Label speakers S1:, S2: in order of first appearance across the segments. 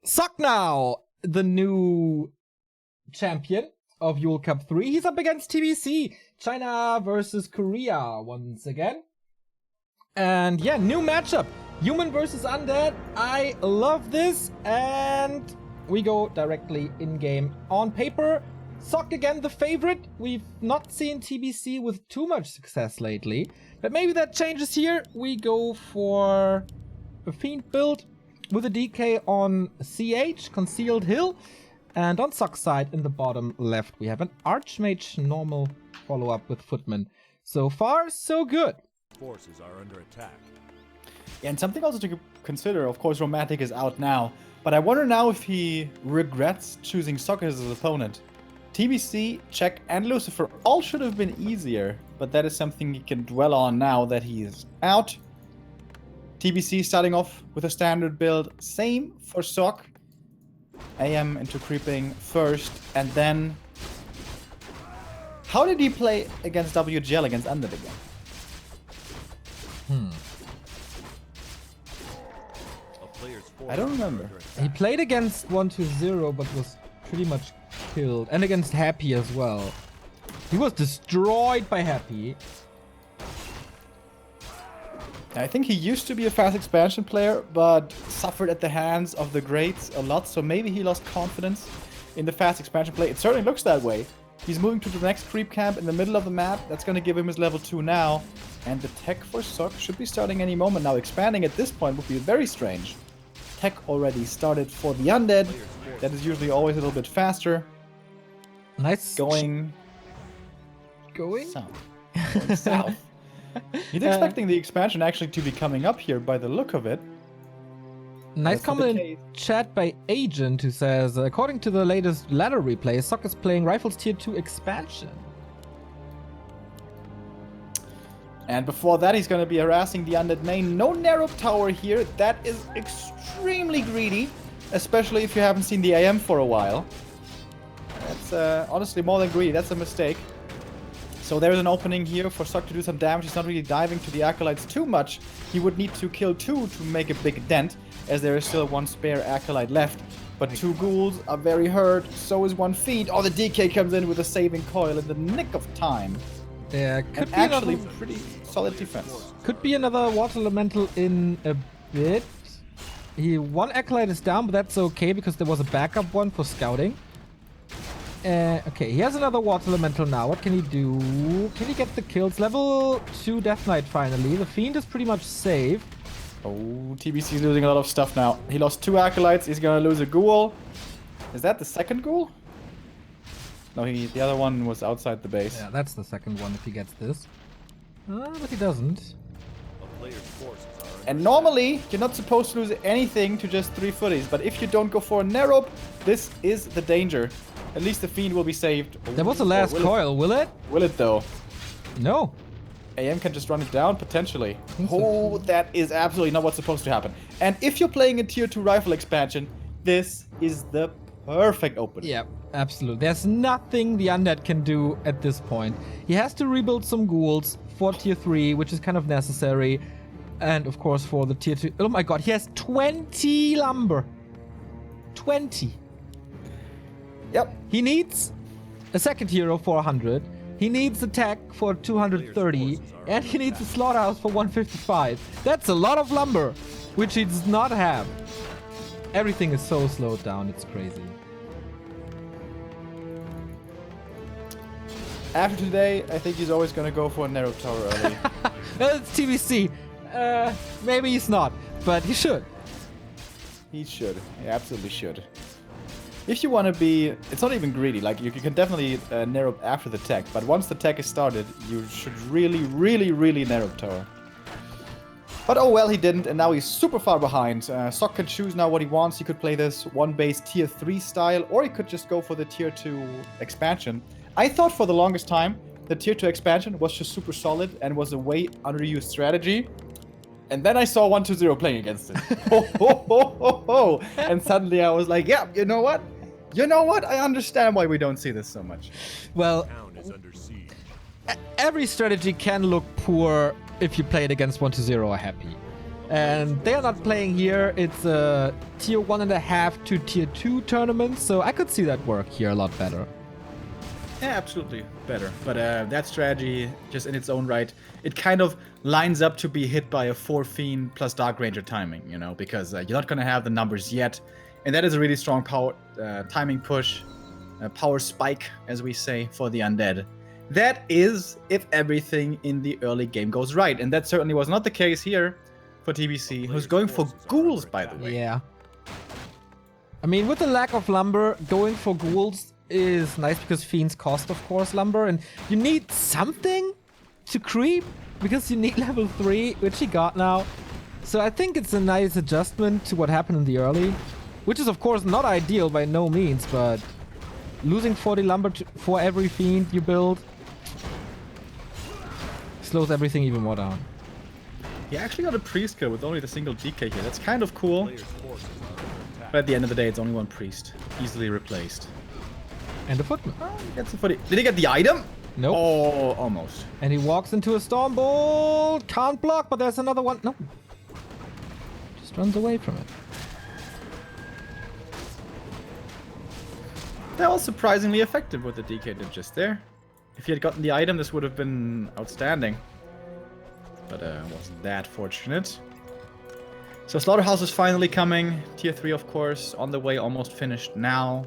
S1: Sock now, the new champion of Yule Cup 3. He's up against TBC. China versus Korea once again. And yeah, new matchup. Human versus undead. I love this. And we go directly in-game. On paper, Sock again the favorite. We've not seen TBC with too much success lately. But maybe that changes here. We go for a Fiend build with a DK on CH, Concealed Hill. And on Sock's side in the bottom left, we have an Archmage normal follow-up with Footman. So far, so good.
S2: Forces are under attack.
S3: Yeah, and something also to consider, of course, Romantic is out now. But I wonder now if he regrets choosing Sock as his opponent. TBC, Check, and Lucifer all should have been easier. But that is something he can dwell on now that he is out. TBC starting off with a standard build. Same for Sock. AM into creeping first, and then... How did he play against WGL against Undead again? I don't remember.
S1: He played against 120, but was pretty much killed. And against Happy as well. He was destroyed by Happy.
S3: I think he used to be a fast expansion player, but suffered at the hands of the greats a lot, so maybe he lost confidence in the fast expansion play. It certainly looks that way. He's moving to the next creep camp in the middle of the map. That's going to give him his level 2 now. And the tech for Sock should be starting any moment now. Expanding at this point would be very strange. Tech already started for the undead. That is usually always a little bit faster.
S1: Nice.
S3: Going
S1: South.
S3: Going south. He's expecting the expansion actually to be coming up here by the look of it.
S1: Nice comment in chat by Agent who says, according to the latest ladder replay, Sock is playing Rifles Tier 2 expansion.
S3: And before that, he's going to be harassing the undead main. No narrow tower here. That is extremely greedy, especially if you haven't seen the AM for a while. That's honestly more than greedy. That's a mistake. So there's an opening here for Sock to do some damage. He's not really diving to the Acolytes too much. He would need to kill 2 to make a big dent, as there is still 1 spare Acolyte left. But 2 ghouls are very hurt, so is 1 Fiend. Oh, the DK comes in with a saving coil in the nick of time.
S1: There could
S3: and
S1: be
S3: actually
S1: another...
S3: pretty solid defense.
S1: Could be another Water Elemental in a bit. 1 Acolyte is down, but that's okay because there was a backup one for scouting. Okay, he has another Water Elemental now. What can he do? Can he get the kills? Level 2 Death Knight finally. The Fiend is pretty much safe.
S3: Oh, TBC is losing a lot of stuff now. He lost 2 Acolytes. He's gonna lose a Ghoul. Is that the second Ghoul? No, the other one was outside the base.
S1: Yeah, that's the second one if he gets this. But he doesn't.
S3: And normally, you're not supposed to lose anything to just 3 footies. But if you don't go for a narrow, this is the danger. At least the Fiend will be saved.
S1: There was a last coil, will it?
S3: Will it though?
S1: No.
S3: AM can just run it down, potentially. Oh, that is absolutely not what's supposed to happen. And if you're playing a tier 2 rifle expansion, this is the perfect opening.
S1: Yeah, absolutely. There's nothing the undead can do at this point. He has to rebuild some ghouls for tier 3, which is kind of necessary. And of course for the tier 2. Oh my god, he has 20 lumber. 20.
S3: Yep.
S1: He needs a second hero for 100. He needs attack for 230. And he needs a slaughterhouse for 155. That's a lot of lumber, which he does not have. Everything is so slowed down, it's crazy.
S3: After today, I think he's always going to go for a narrow tower early.
S1: It's TBC. Maybe he's not, but he should.
S3: He should. He absolutely should. If you want to be... It's not even greedy. Like, you can definitely narrow after the tech. But once the tech is started, you should really narrow tower. But oh well, he didn't. And now he's super far behind. Sock can choose now what he wants. He could play this 1 base tier 3 style. Or he could just go for the tier 2 expansion. I thought for the longest time, the tier 2 expansion was just super solid and was a way underused strategy. And then I saw 120 playing against it. And suddenly I was like, yeah, you know what? You know what? I understand why we don't see this so much.
S1: Well, every strategy can look poor if you play it against 120 or Happy. And they are not playing here. It's a tier 1.5 to tier 2 tournament, so I could see that work here a lot better.
S3: Yeah, absolutely better. But that strategy, just in its own right, it kind of lines up to be hit by a 4 Fiend plus Dark Ranger timing, you know, because you're not going to have the numbers yet. And that is a really strong power timing push, power spike, as we say, for the Undead. That is if everything in the early game goes right. And that certainly was not the case here for TBC, who's going for ghouls, by the way.
S1: Yeah. I mean, with the lack of lumber, going for ghouls is nice because fiends cost, of course, lumber. And you need something to creep because you need level 3, which he got now. So I think it's a nice adjustment to what happened in the early, which is, of course, not ideal by no means, but losing 40 lumber for every fiend you build slows everything even more down.
S3: He actually got a priest kill with only the single DK here. That's kind of cool. But at the end of the day, it's only one priest. Easily replaced.
S1: And a footman.
S3: Oh, he gets the footy. Did he get the item?
S1: Nope.
S3: Oh, almost.
S1: And he walks into a storm bolt. Can't block, but there's another one. No. Just runs away from it.
S3: That was surprisingly effective what the DK did just there. If he had gotten the item, this would have been outstanding. But wasn't that fortunate. So Slaughterhouse is finally coming. Tier 3, of course, on the way, almost finished now.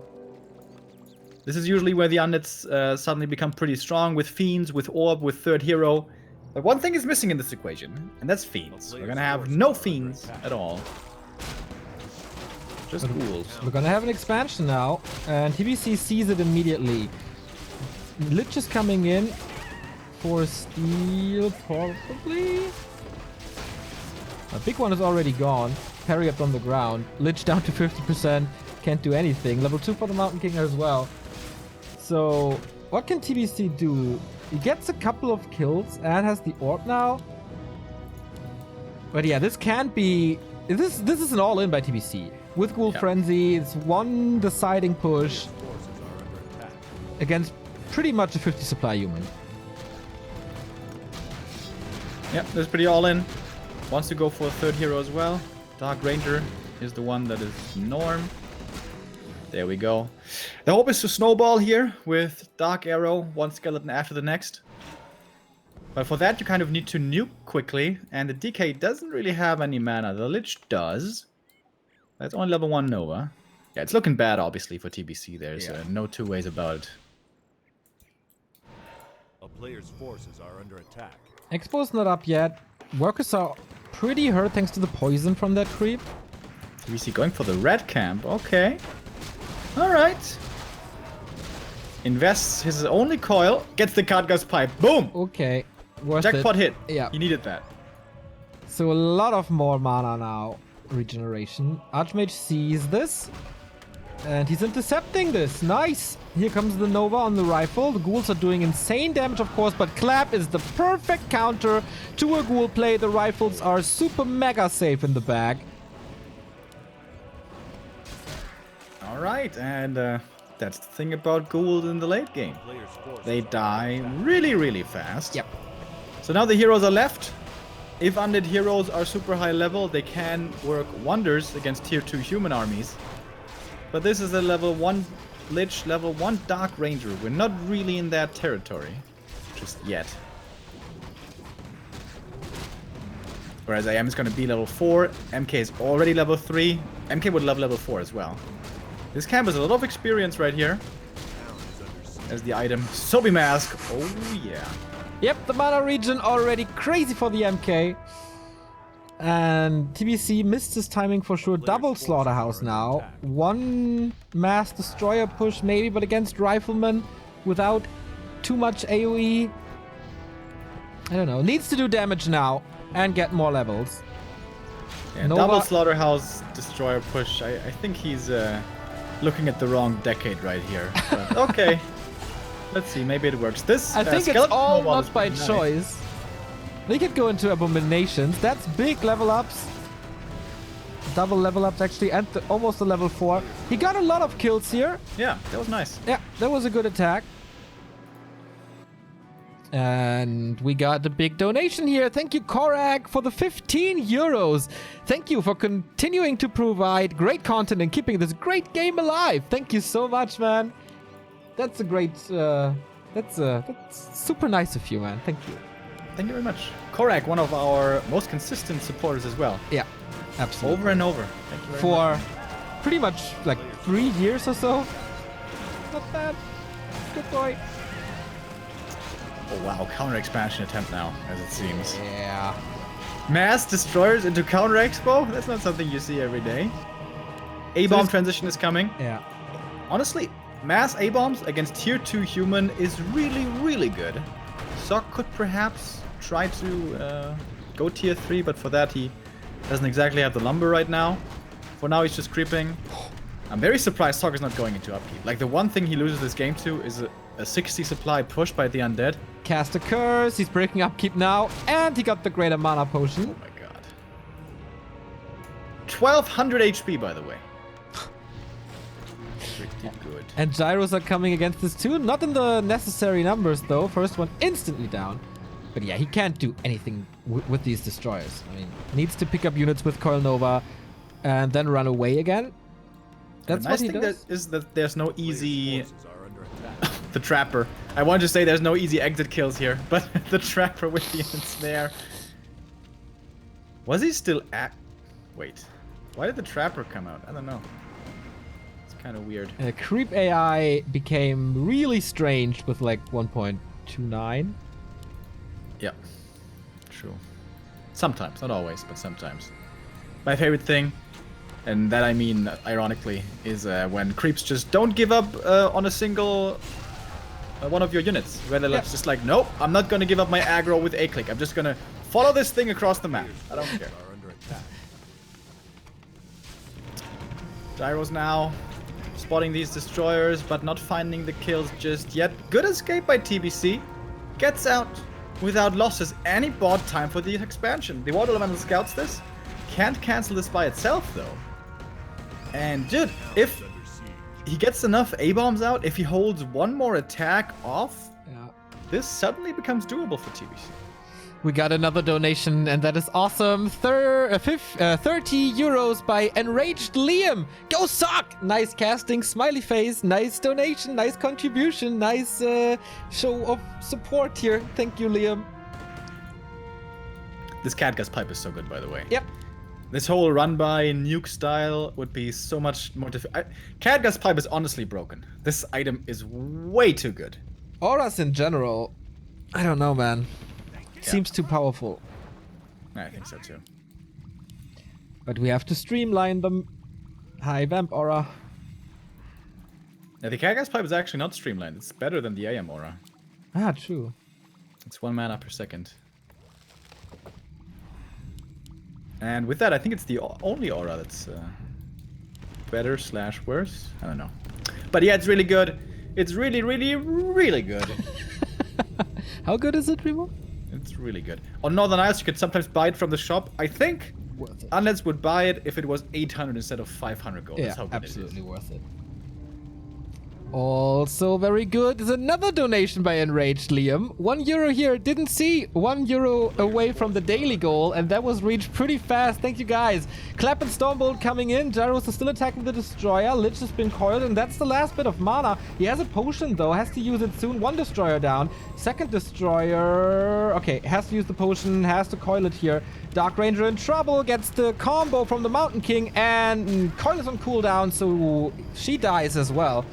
S3: This is usually where the Undeads suddenly become pretty strong with Fiends, with Orb, with Third Hero. But one thing is missing in this equation, and that's Fiends. We're gonna have no Fiends at all. Just ghouls.
S1: We're gonna have an expansion now, and TBC sees it immediately. Lich is coming in for steal, probably. A big one is already gone. Parry up on the ground. Lich down to 50%. Can't do anything. Level 2 for the Mountain King as well. So, what can TBC do? He gets a couple of kills and has the orb now. But yeah, this can't be... This is an all-in by TBC. With Ghoul Frenzy, it's one deciding push against pretty much a 50 supply human.
S3: Yep, that's pretty all-in. Wants to go for a third hero as well. Dark Ranger is the one that is norm. There we go. The hope is to snowball here with Dark Arrow, one skeleton after the next. But for that you kind of need to nuke quickly, and the DK doesn't really have any mana. The Lich does. That's only level 1 Nova. Yeah, it's looking bad obviously for TBC. There's no two ways about it.
S2: A player's forces are under attack.
S1: Expo's not up yet. Workers are pretty hurt thanks to the poison from that creep.
S3: TBC going for the red camp. Okay. Alright. Invests his only coil. Gets the Khadgar's pipe. Boom!
S1: Okay. Worth
S3: Jackpot
S1: it.
S3: hit.
S1: Yeah.
S3: He needed that.
S1: So a lot of more mana now. Regeneration. Archmage sees this. And he's intercepting this. Nice. Here comes the Nova on the rifle. The ghouls are doing insane damage, of course, but Clap is the perfect counter to a ghoul play. The rifles are super mega safe in the bag.
S3: Alright, and that's the thing about ghouls in the late game. They die really, really fast.
S1: Yep.
S3: So now the heroes are left. If undead heroes are super high level, they can work wonders against tier 2 human armies. But this is a level 1 Lich, level 1 Dark Ranger. We're not really in that territory. Just yet. Whereas AM is going to be level 4. MK is already level 3. MK would love level 4 as well. This camp has a lot of experience right here. As the item, Sobi Mask. Oh yeah.
S1: Yep, the mana regen already crazy for the MK. And TBC missed his timing for sure. Double Slaughterhouse now. One Mass Destroyer push maybe, but against Rifleman without too much AoE. I don't know. Needs to do damage now and get more levels.
S3: Yeah,
S1: Nova...
S3: double Slaughterhouse Destroyer push. I think he's looking at the wrong decade right here. But okay. Let's see, maybe it works. This
S1: I think it's all not by choice. They could go into Abominations. That's big level ups. Double level ups actually, and almost a level 4. He got a lot of kills here.
S3: Yeah, that was nice.
S1: Yeah, that was a good attack. And we got a big donation here. Thank you, Korak, for the 15 euros. Thank you for continuing to provide great content and keeping this great game alive. Thank you so much, man. That's a great... That's super nice of you, man. Thank you.
S3: Thank you very much. Korak, one of our most consistent supporters as well.
S1: Yeah, absolutely.
S3: Over and over. Thank you very
S1: For
S3: much.
S1: pretty much like 3 years or so. Not bad. Good boy.
S3: Oh wow, counter expansion attempt now, as it seems.
S1: Yeah.
S3: Mass destroyers into counter expo? That's not something you see every day. A-bomb transition is coming.
S1: Yeah.
S3: Honestly, mass A-bombs against tier 2 human is really, really good. Sock could perhaps try to go tier 3, but for that he doesn't exactly have the lumber right now. For now he's just creeping. I'm very surprised Sock is not going into upkeep. Like the one thing he loses this game to is a 60 supply push by the undead.
S1: Cast a curse, he's breaking upkeep now, and he got the greater mana potion.
S3: Oh my god. 1200 HP by the way. Pretty good.
S1: And gyros are coming against this too. Not in the necessary numbers though. First one instantly down. But yeah, he can't do anything with these destroyers. I mean, needs to pick up units with Coil Nova and then run away again. That's
S3: the nice
S1: what he
S3: thing
S1: does.
S3: is that there's no easy...
S2: Forces are under attack.
S3: The Trapper. I wanted to say there's no easy exit kills here, but the Trapper with the ensnare. Was he still at... Wait. Why did the Trapper come out? I don't know. It's kind of weird.
S1: Creep AI became really strange with like 1.29.
S3: Yeah. True. Sometimes. Not always, but sometimes. My favorite thing, and that I mean ironically, is when creeps just don't give up on a single one of your units. Where they're just like, nope, I'm not gonna give up my aggro with A-click. I'm just gonna follow this thing across the map. I don't care.
S2: Are under attack.
S3: Gyros now spotting these destroyers, but not finding the kills just yet. Good escape by TBC. Gets out without losses, and he bought time for the expansion. The Water Elemental scouts this. Can't cancel this by itself though. And dude, if he gets enough A-bombs out, if he holds one more attack off, this suddenly becomes doable for TBC.
S1: We got another donation, and that is awesome. 30 euros by Enraged Liam. Go Sock! Nice casting, smiley face, nice donation, nice contribution, nice show of support here. Thank you, Liam.
S3: This Catgus pipe is so good, by the way.
S1: Yep.
S3: This whole run-by nuke style would be so much more difficult. Catgus pipe is honestly broken. This item is way too good.
S1: Auras in general, I don't know, man. Seems too powerful.
S3: I think so too.
S1: But we have to streamline them. Hi, Vamp Aura.
S3: Yeah, the Catgus pipe is actually not streamlined. It's better than the AM aura.
S1: Ah, true.
S3: It's 1 mana per second. And with that, I think it's the only aura that's better / worse. I don't know. But yeah, it's really good. It's really, really, really good.
S1: How good is it, Remo?
S3: It's really good. On Northern Isles, you could sometimes buy it from the shop. I think
S1: Worth it.
S3: Unlets would buy it if it was 800 instead of 500 gold.
S1: Yeah,
S3: That's how good
S1: absolutely
S3: it is.
S1: worth it. Also very good is another donation by Enraged Liam. €1 here, didn't see. €1 away from the daily goal, and that was reached pretty fast. Thank you guys. Clap and Stormbolt coming in. Gyros is still attacking the Destroyer. Lich has been coiled, and that's the last bit of mana. He has a potion though, has to use it soon. 1 Destroyer down. Second Destroyer. Okay, has to use the potion, has to coil it here. Dark Ranger in trouble, gets the combo from the Mountain King, and coil is on cooldown, so she dies as well.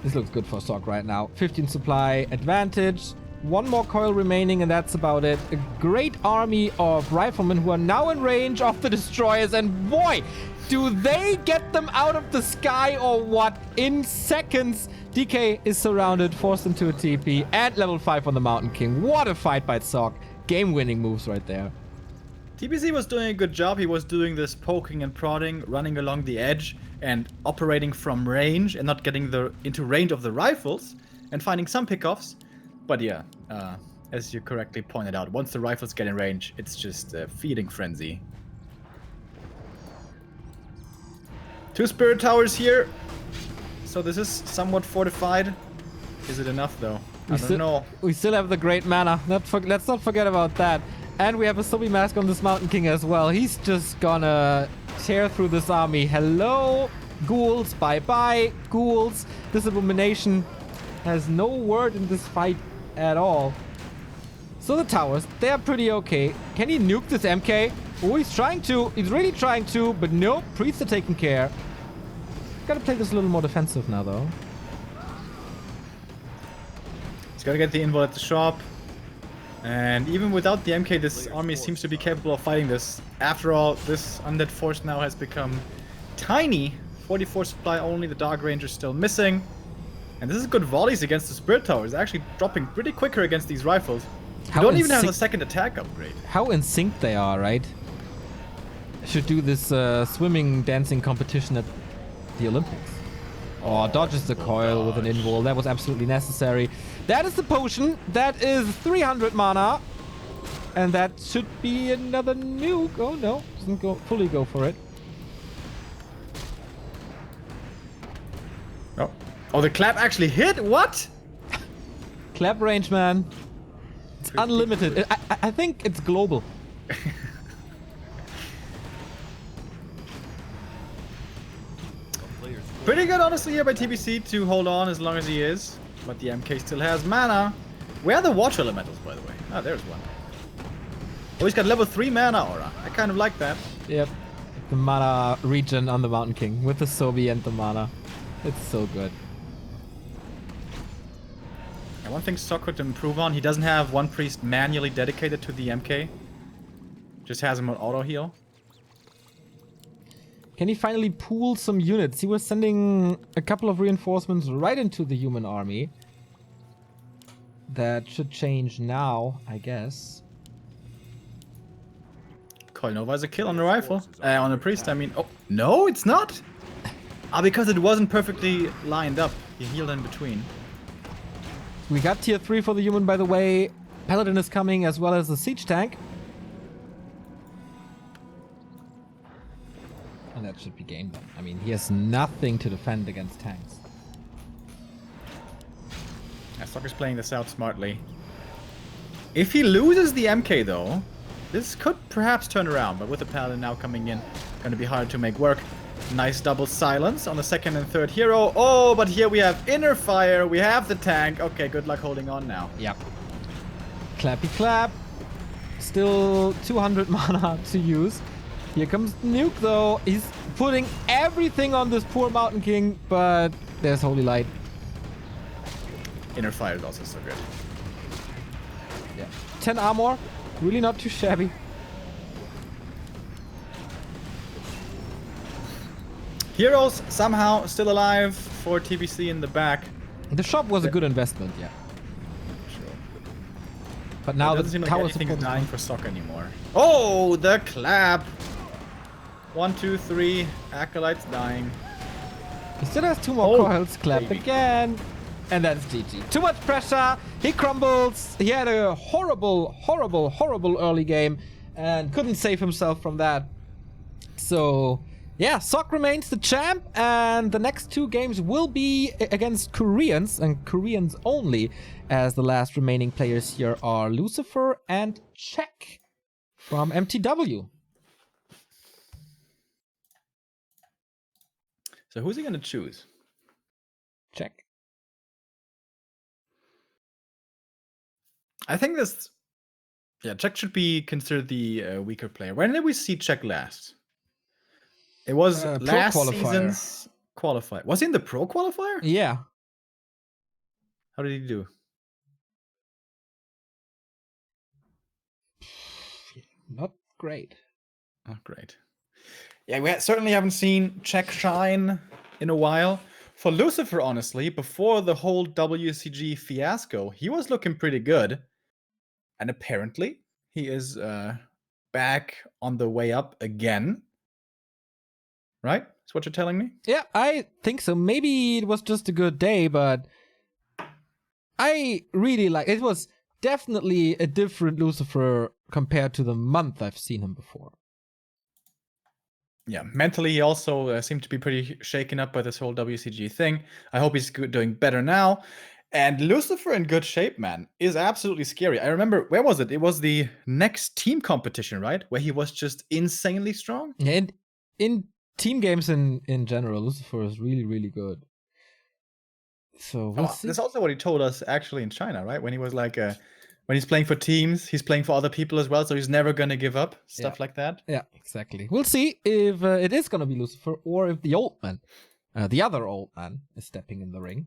S1: This looks good for Sock right now. 15 supply advantage. 1 more coil remaining, and that's about it. A great army of riflemen who are now in range of the destroyers, and boy, do they get them out of the sky or what? In seconds, DK is surrounded, forced into a TP, and level 5 on the Mountain King. What a fight by Sock. Game-winning moves right there.
S3: TBC was doing a good job. He was doing this poking and prodding, running along the edge, and operating from range and not getting into range of the rifles and finding some pickoffs. But yeah, as you correctly pointed out, once the rifles get in range, it's just a feeding frenzy. 2 spirit towers here. So this is somewhat fortified. Is it enough though? I don't know.
S1: We still have the great mana. Let's not forget about that. And we have a Sobi Mask on this Mountain King as well. He's just gonna tear through this army. Hello, ghouls. Bye-bye, ghouls. This Abomination has no word in this fight at all. So the towers, they are pretty okay. Can he nuke this MK? Oh, he's trying to. He's really trying to, but no. Priests are taking care. Gotta play this a little more defensive now, though.
S3: He's gotta get the invul at the shop. And even without the MK, this army seems to be capable of fighting this. After all, this undead force now has become tiny. 44 supply only, the Dark Ranger's still missing. And this is good volleys against the Spirit Tower. It's actually dropping pretty quicker against these rifles. You don't even have a second attack upgrade.
S1: How in sync they are, right? Should do this swimming, dancing competition at the Olympics. Oh, dodges the coil with an invul. That was absolutely necessary. That is the potion. That is 300 mana. And that should be another nuke. Oh, no. Doesn't fully go for it.
S3: Oh. Oh, the clap actually hit? What?
S1: Clap range, man. It's unlimited. I think it's global. Pretty good, honestly, here by TBC to hold on as long as he is. But the MK still has mana. Where are the water elementals, by the way? Ah, there's one. Oh, he's got level 3 mana aura. I kind of like that. Yep. The mana regen on the Mountain King with the Sobi and the mana. It's so good. And one thing Stock could improve on, he doesn't have one priest manually dedicated to the MK. Just has him on auto heal. Can he finally pool some units? He was sending a couple of reinforcements right into the human army. That should change now, I guess. Coil Nova is a kill on the rifle. On the priest, I mean. Oh, no, it's not! Ah, because it wasn't perfectly lined up. He healed in between. We got tier 3 for the human, by the way. Paladin is coming, as well as the siege tank. And that should be game then. I mean, he has nothing to defend against tanks. Stock is playing this out smartly. If he loses the MK though, this could perhaps turn around, but with the Paladin now coming in, gonna be hard to make work. Nice double silence on the second and third hero. Oh, but here we have inner fire, we have the tank. Okay, good luck holding on now. Yep. Clappy clap. Still 200 mana to use. Here comes the nuke though. He's putting everything on this poor Mountain King, but there's Holy Light. Inner fire is also so good. Yeah. 10 armor. Really not too shabby. Heroes somehow still alive for TBC in the back. The shop was a good investment, yeah. Sure. But now the tower support is dying for Stock anymore. Oh, the clap! 1, 2, 3. Acolytes dying. He still has 2 more coils. Clap again. And that's GG. Too much pressure. He crumbles. He had a horrible, horrible, horrible early game and couldn't save himself from that. So, yeah, Sok remains the champ. And the next 2 games will be against Koreans and Koreans only, as the last remaining players here are Lucifer and Czech from MTW. So who's he going to choose? Czech. I think this... Yeah, Czech should be considered the weaker player. When did we see Czech last? It was last season's qualifier. Was he in the pro qualifier? Yeah. How did he do? Not great. Not great. Yeah, we certainly haven't seen Czech shine in a while. For Lucifer, honestly, before the whole WCG fiasco, he was looking pretty good. And apparently, he is back on the way up again. Right? That's what you're telling me? Yeah, I think so. Maybe it was just a good day, but I really like it. Was definitely a different Lucifer compared to the month I've seen him before. Yeah, mentally he also seemed to be pretty shaken up by this whole WCG thing. I hope he's doing better now.
S3: And Lucifer in good shape, man, is absolutely scary. I remember, where was it? It was the next team competition, right? Where he was just insanely strong.
S1: And in team games in general, Lucifer is really, really good. So we'll see.
S3: That's also what he told us actually in China, right? When he was like, when he's playing for teams, he's playing for other people as well, so he's never gonna give up, stuff like that.
S1: Yeah, exactly. We'll see if it is gonna be Lucifer or if the old man, the other old man, is stepping in the ring.